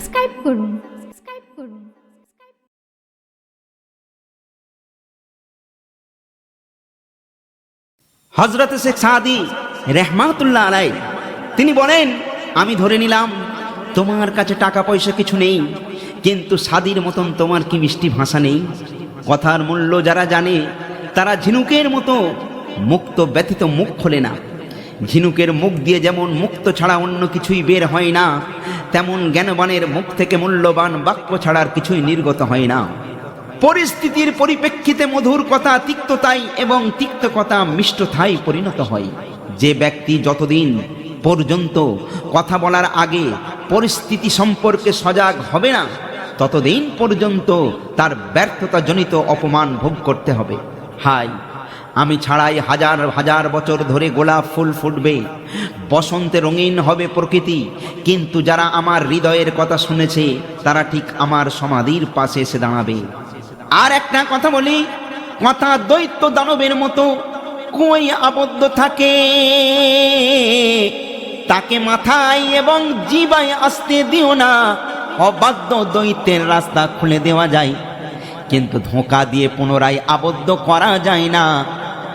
Subscribe করুন। হযরত শেখ সাদি রাহমাতুল্লাহ আলাইহি তিনি বলেন, আমি ধরে নিলাম তোমার কাছে টাকা পয়সা কিছু নেই, কিন্তু সাদির মতন তোমার কি মিষ্টি ভাষা নেই। কথার মূল্য যারা জানে তারা ঝিনুকের মতো মুক্ত ব্যতীত মুখ খোলে না। ঝিনুকের মুখ দিয়ে যেমন মুক্ত ছাড়া অন্য কিছুই বের হয় না, তেমন জ্ঞানবানের মুখ থেকে মূল্যবান বাক্য ছাড়ার কিছুই নির্গত হয় না। পরিস্থিতির পরিপ্রেক্ষিতে মধুর কথা তিক্ততায় এবং তিক্ত কথা মিষ্টতায় পরিণত হয়। যে ব্যক্তি যতদিন পর্যন্ত কথা বলার আগে পরিস্থিতি সম্পর্কে সজাগ হবে না, ততদিন পর্যন্ত তার ব্যর্থতাজনিত অপমান ভোগ করতে হবে। হাই, আমি ছাড়াই হাজার হাজার বছর ধরে গোলাপ ফুল ফুটবে, বসন্তে রঙিন হবে প্রকৃতি, কিন্তু যারা আমার হৃদয়ের কথা শুনেছে তারা ঠিক আমার সমাধির পাশে এসে দাঁড়াবে। আর একটা কথা বলি, কথা দৈত্য দানবের মতো কই আবদ্ধ থাকে, তাকে মাথায় এবং জিবায় আসতে দিও না। অবাধ্য দৈত্যের রাস্তা খুলে দেওয়া যায়, কিন্তু ধোঁকা দিয়ে পুনরায় আবদ্ধ করা যায় না।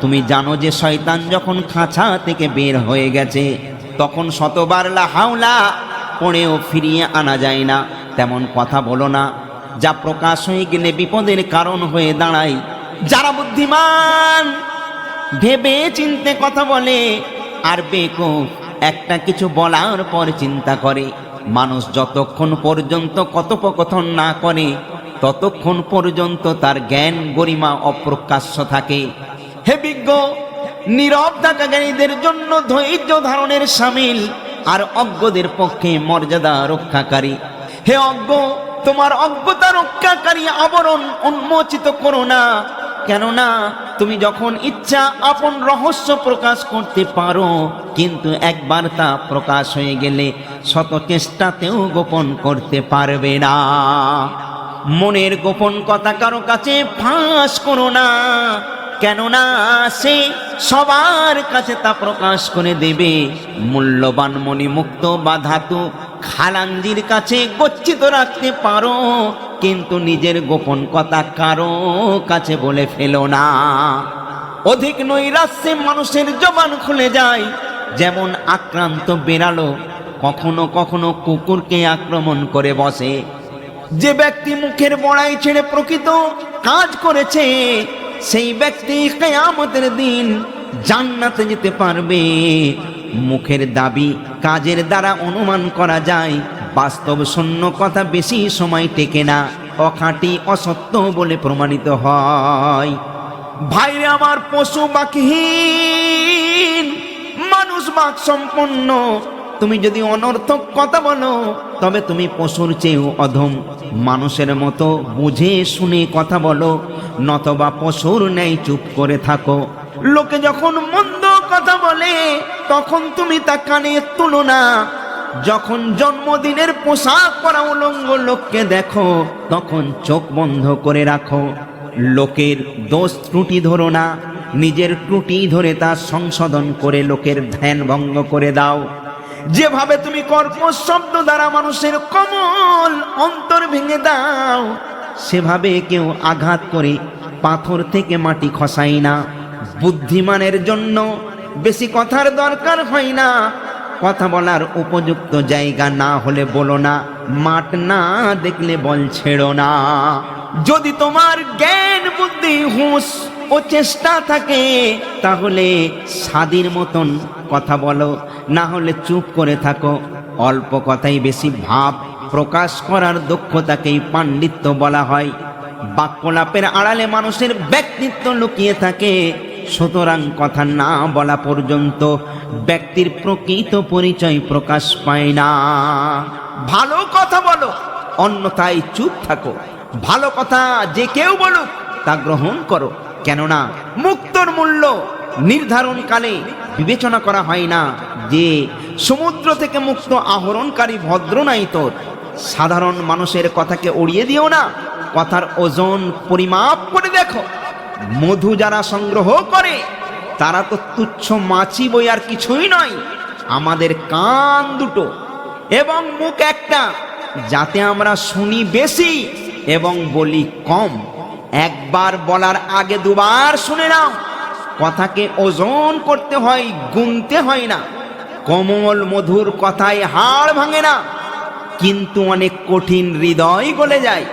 তুমি জানো যে শয়তান যখন খাঁচা থেকে বের হয়ে গেছে, তখন শতবার লা হাওলা পড়েও ফিরিয়ে আনা যায় না। তেমন কথা বলো না যা প্রকাশ হয়ে গেলে বিপদের কারণ হয়ে দাঁড়ায়। যারা বুদ্ধিমান ভেবে চিনতে কথা বলে, আর বেকুব একটা কিছু বলার পর চিন্তা করে। মানুষ যতক্ষণ পর্যন্ত কথোপকথন না করে ততক্ষণ পর্যন্ত তার জ্ঞান গরিমা অপ্রকাশ্য থাকে। হে বিজ্ঞ, নীরব থাকা জ্ঞানীদের জন্য ধৈর্য ধারণের শামিল, আর অজ্ঞদের পক্ষে মর্যাদা রক্ষাকারী। হে অজ্ঞ, তোমার অজ্ঞতা রক্ষাকারী আবরণ উন্মোচিত করো না, কেননা তুমি যখন ইচ্ছা আপন রহস্য প্রকাশ করতে পারো, কিন্তু একবার তা প্রকাশ হয়ে গেলে শত চেষ্টাতেও গোপন করতে পারবে না। মনের গোপন কথা কারো কাছে ফাঁস করো না, কেননা সে সবার কাছে তা প্রকাশ করে দেবে। মূল্যবান মণিমুক্ত বা ধাতু খালাঞ্জির কাছে গচ্ছিত রাখতে পারো, কিন্তু নিজের গোপন কথা কারো কাছে বলে ফেলো না। অধিক নৈরাশ্যে মানুষের জবান খুলে যায়, যেমন আক্রান্ত বেড়ালো কখনো কখনো কুকুরকে আক্রমণ করে বসে। যে ব্যক্তি মুখের বড়াই ছেড়ে প্রকৃত কাজ করেছে, সেই ব্যক্তি কিয়ামতের দিন জান্নাতে যেতে পারবে। মুখের দাবি কাজের দ্বারা অনুমান করা যায়, বাস্তব শূন্য কথা বেশি সময় টেকে না, অখাঁটি অসত্য বলে প্রমাণিত হয়। ভাইরে আমার, পশু বাকহীন, মানুষ বাক সম্পন্ন। তুমি যদি অনর্থক কথা বলো তবে তুমি পশুর চেয়েও অধম। মানুষের মতো বুঝে শুনে কথা বলো, নতবা পশুর ন্যায় চুপ করে থাকো। লোকে যখন মন্দ কথা বলে তখন তুমি তা কানে তুলো না। যখন জন্মদিনের পোশাক পরা উলঙ্গ লোককে দেখো তখন চোখ বন্ধ করে রাখো। লোকের দোষ ত্রুটি ধরো না, নিজের ত্রুটি ধরে তা সংশোধন করে লোকের ধ্যান ভঙ্গ করে দাও। যেভাবে তুমি কর্কশ শব্দ দ্বারা মানুষের কোমল অন্তর ভেঙে দাও, সেভাবে কেউ আঘাত করে পাথর থেকে মাটি খসায় না। বুদ্ধিমানের জন্য বেশি কথার দরকার হয় না। কথা বলার উপযুক্ত জায়গা না হলে বলো না, মাঠ না দেখলে বল ছেড়ো না। যদি তোমার জ্ঞান বুদ্ধি হুঁশ ও চেষ্টা থাকে তাহলে সাদির মতন কথা বলো, না হলে চুপ করে থাকো। অল্প কথাই বেশি ভাব প্রকাশ করার দক্ষতাকেই পাণ্ডিত্য বলা হয়। বাক্যলাপের আড়ালে মানুষের ব্যক্তিত্ব লুকিয়ে থাকে, সুতরাং কথা না বলা পর্যন্ত ব্যক্তির প্রকৃত পরিচয় প্রকাশ পায় না। ভালো কথা বলো, অন্যথায় চুপ থাকো। ভালো কথা যে কেউ বলুক তা গ্রহণ করো, কেননা মুক্তর মূল্য নির্ধারণকালে বিবেচনা করা হয় না যে সমুদ্র থেকে মুক্ত আহরণকারী ভদ্র নাই তোর। সাধারণ মানুষের কথাকে উড়িয়ে দিও না, কথার ওজন পরিমাপ করে দেখো। মধু যারা সংগ্রহ করে তারা তো তুচ্ছ মাছি বই আর কিছুই নয়। আমাদের কান দুটো এবং মুখ একটা যাতে আমরা শুনি বেশি এবং বলি কম। একবার বলার আগে দুবার শুনে নাও। কথাকে ওজন করতে হয়, গুনতে হয় না। কোমল মধুর কথায় হাড় ভাঙে না, কিন্তু অনেক কঠিন হৃদয় গলে যায়।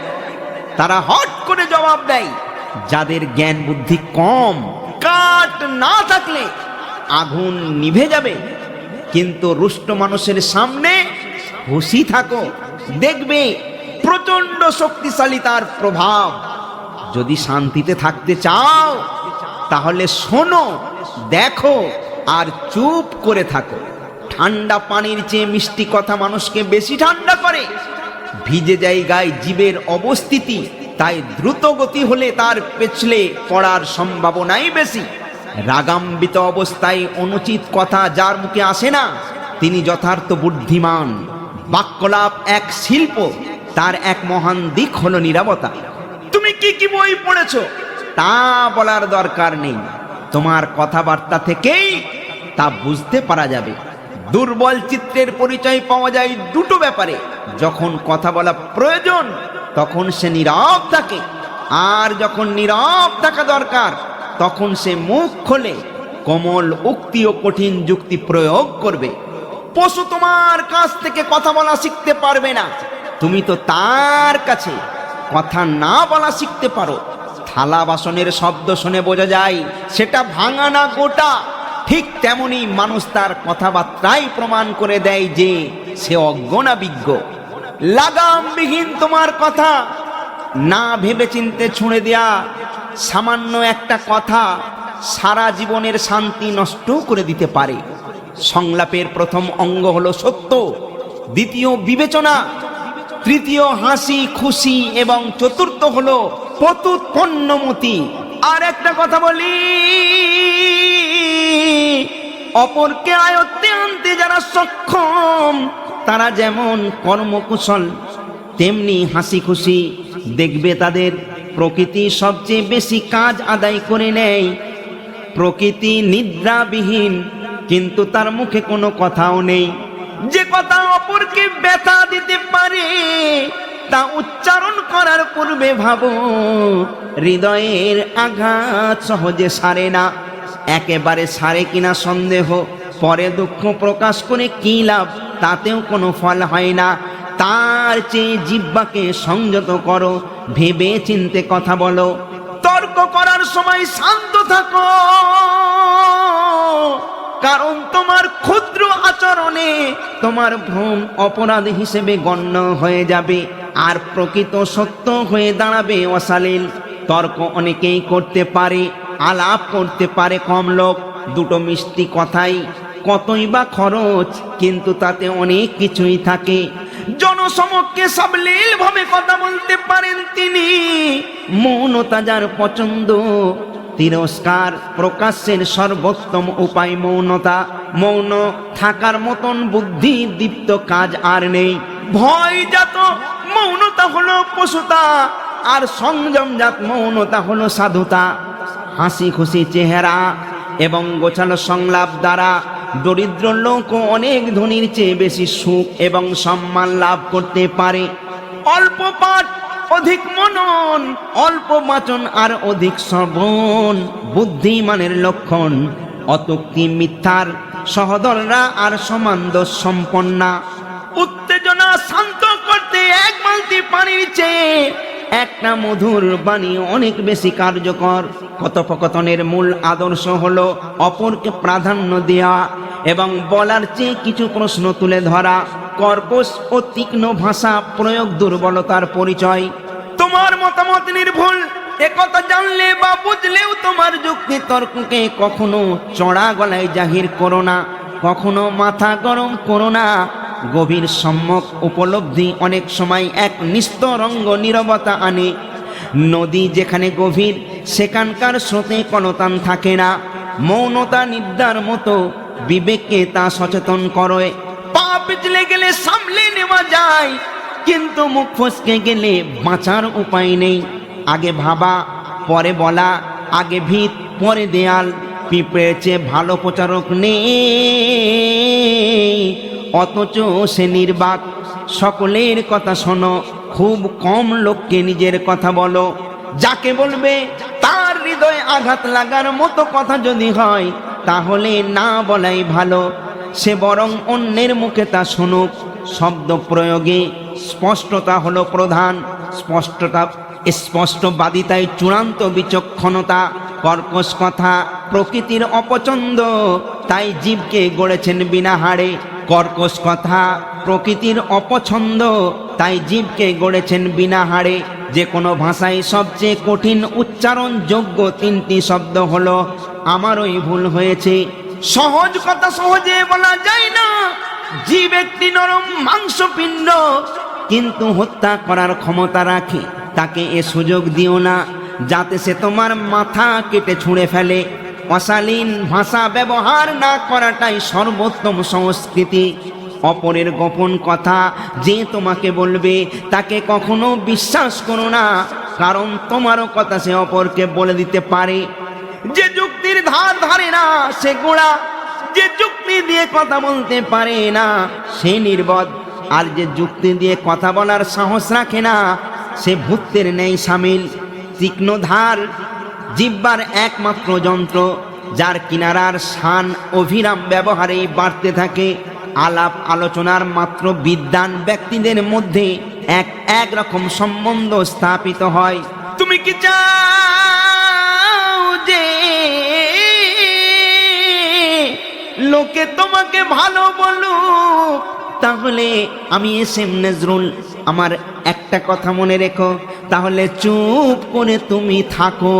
তারা হট করে জবাব দেয়। যাদের জ্ঞান বুদ্ধি কম, কাঠ না থাকলে আগুন নিভে যাবে। কিন্তু রুষ্ট মানুষের সামনে খুশি থাকো, দেখবে প্রচন্ড শক্তিশালী তার প্রভাব। যদি শান্তিতে থাকতে চাও তাহলে শোনো, দেখো আর চুপ করে থাকো। ঠান্ডা পানির চেয়ে মিষ্টি কথা মানুষকে বেশি ঠান্ডা করে। ভিজে জায়গায় জীবের অবস্থিতি, তাই দ্রুত গতি হলে তার পেছলে পড়ার সম্ভাবনাই বেশি। রাগাম্বিত অবস্থায় অনুচিত কথা যার মুখে আসে না, তিনি যথার্থ বুদ্ধিমান। বাক্যলাপ এক শিল্প, তার এক মহান দিক হলো নীরবতা। তুমি কি কি বই পড়েছো তা বলার দরকার নেই, তোমার কথাবার্তা থেকেই তা বুঝতে পারা যাবে। দুর্বল চিত্রের পরিচয় পাওয়া যায় দুটো ব্যাপারে। যখন কথা বলা প্রয়োজন তখন সে নীরব থাকে, আর যখন নীরব থাকা দরকার তখন সে মুখ খোলে, কোমল উক্তি ও কঠিন যুক্তি প্রয়োগ করবে। পশু তোমার কাছ থেকে কথা বলা শিখতে পারবে না, তুমি তো তার কাছে কথা না বলা শিখতে পারো। থালা বাসনের শব্দ শুনে বোঝা যায় সেটা ভাঙা না গোটা। ঠিক তেমনি মানুষ তার কথাবার্তাই প্রমাণ করে দেয় যে সে অজ্ঞ না বিজ্ঞ। লাগামবিহীন তোমার কথা না ভেবে চিনতে ছুঁড়ে দেয়া সামান্য একটা কথা সারা জীবনের শান্তি নষ্ট করে দিতে পারে। সংলাপের প্রথম অঙ্গ হলো সত্য, দ্বিতীয় বিবেচনা, তৃতীয় হাসি খুশি এবং চতুর্থ হলো পতুৎপন্নমতি। আর একটা কথা বলি, অপরকে আয়ত্তে আনতে যারা সক্ষম তারা যেমন কর্মকুশল তেমনি হাসি খুশি। দেখবে তাদের প্রকৃতি সবচেয়ে বেশি কাজ আদায় করে নেয়। প্রকৃতি নিদ্রাবিহীন, কিন্তু তার মুখে কোনো কথাও নেই। যে কথা অপরকে ব্যথা দিতে পারে তা উচ্চারণ করার পূর্বে ভাবো, হৃদয়ের আঘাত সহজে সারে না। একেবারে সারে কিনা সন্দেহ, পরে দুঃখ প্রকাশ করে কি লাভ, তাতেও কোনো ফল হয় না। তার চেয়ে জিহ্বাকে সংযত করো, ভেবে চিনতে কথা বলো। তর্ক করার সময় শান্ত থাকো, কারণ তোমার ক্ষুদ্র আচরণে তোমার ভ্রম অপরাধ হিসেবে গণ্য হয়ে যাবে, আর প্রকৃত সত্য হয়ে দাঁড়াবে অশালীল। তর্ক অনেকেই করতে পারে, আলাপ করতে পারে কম লোক। দুটো মিষ্টি কথাই কতই বা খরচ, কিন্তু তাতে অনেক কিছুই থাকে। জনসমক্ষে সাবলীল ভাবে কথা বলতে পারেন তিনি। মৌনতা যার পছন্দ, তিরস্কার প্রকাশের সর্বোত্তম উপায় মৌনতা। মৌন থাকার মতন বুদ্ধি দীপ্ত কাজ আর নেই। ভয়জাত মৌনতা হলো পশুতা, আর সংযমজাত মৌনতা হলো সাধুতা। হাসি খুশি চেহারা এবং গোছালো সংলাপ দ্বারা দরিদ্র লোক অনেক ধনীর চেয়ে বেশি সুখ এবং সম্মান লাভ করতে পারে। অল্প পাঠ অধিক মনন, অল্প বাচন আর অধিক শ্রবণ বুদ্ধিমানের লক্ষণ। অতুক্তি মিথ্যার সহদররা আর সমান্দ সম্পন্না। উত্তেজনা শান্ত করতে এক বালতি পানির চেয়ে একটা মধুর বাণী অনেক বেশি কার্যকর। কথোপকথনের মূল আদর্শ হলো অপরকে প্রাধান্য দেওয়া এবং বলার চেয়ে কিছু প্রশ্ন তুলে ধরা। কর্কশ ও তীক্ষ্ণ ভাষা প্রয়োগ দুর্বলতার পরিচয়। তোমার মতামত নির্ভুল, একথা জানলে বা বুঝলেও তোমার যুক্তি তর্ককে কখনো চড়া গলায় জাহির করো না, কখনো মাথা গরম করো না। গভীর সম্যক উপলব্ধি অনেক সময় এক নিস্তরঙ্গ নীরবতা আনে। নদী যেখানে গভীর সেখানকার স্রোতে কলতান থাকে না। মৌনতা নিদ্রার মতো, বিবেককে তা সচেতন করে। পা পিছলে গেলে সামলে নেওয়া যায়, কিন্তু মুখ ফসকে গেলে বাঁচার উপায় নেই। আগে ভাবা পরে বলা, আগে ভিত পরে দেয়াল। পিঁপড়ের চেয়ে ভালো প্রচারক নেই, অথচ সে নির্বাক। সকলের কথা শোনো, খুব কম লোককে নিজের কথা বলো। যাকে বলবে তার হৃদয়ে আঘাত লাগার মতো কথা যদি হয় তাহলে না বলাই ভালো, সে বরং অন্যের মুখে তা শুনুক। শব্দ প্রয়োগে স্পষ্টতা হলো প্রধান। স্পষ্টবাদিতায় চূড়ান্ত বিচক্ষণতা। কর্কশ কথা প্রকৃতির অপছন্দ, তাই জীবকে গড়েছেন বিনা হাড়ে। কর্কশ কথা প্রকৃতির অপছন্দ, তাই জীবকে গড়েছেন বিনা হাড়ে। যে কোনো ভাষায় সবচেয়ে কঠিন উচ্চারণযোগ্য তিনটি শব্দ হলো আমারই ভুল হয়েছে। সহজ কথা সহজে বলা যায় না। জীব একটি নরম মাংসপিণ্ড, কিন্তু হত্যা করার ক্ষমতা রাখে। তাকে এ সুযোগ দিও না যাতে সে তোমার মাথা কেটে ছুঁড়ে ফেলে। অশালীন ভাষা ব্যবহার না করাটাই সর্বোত্তম সংস্কৃতি। অপরের গোপন কথা যে তোমাকে বলবে তাকে কখনো বিশ্বাস করো না, কারণ তোমারও কথা সে অপরকে বলে দিতে পারে। যে যুক্তির ধার ধারে না সে গোড়া, যে যুক্তি দিয়ে কথা বলতে পারে না সে নির্বোধ, আর যে যুক্তি দিয়ে কথা বলার সাহস রাখে না সে ভূতের ন্যায় সামিল। তীক্ষ্ণ ধার জিহ্বার একমাত্র যন্ত্র, যার কিনারার শান অভিরাম ব্যবহারেই বাড়তে থাকে। আলাপ আলোচনার মাত্র বিদ্বান ব্যক্তিদের মধ্যে এক রকম সম্বন্ধ স্থাপিত হয়। তুমি কি চাও যে লোকে তোমাকে ভালো বলুক? তাহলে আমি এসএম নজরুল, আমার একটা কথা মনে রেখো, তাহলে চুপ করে তুমি থাকো।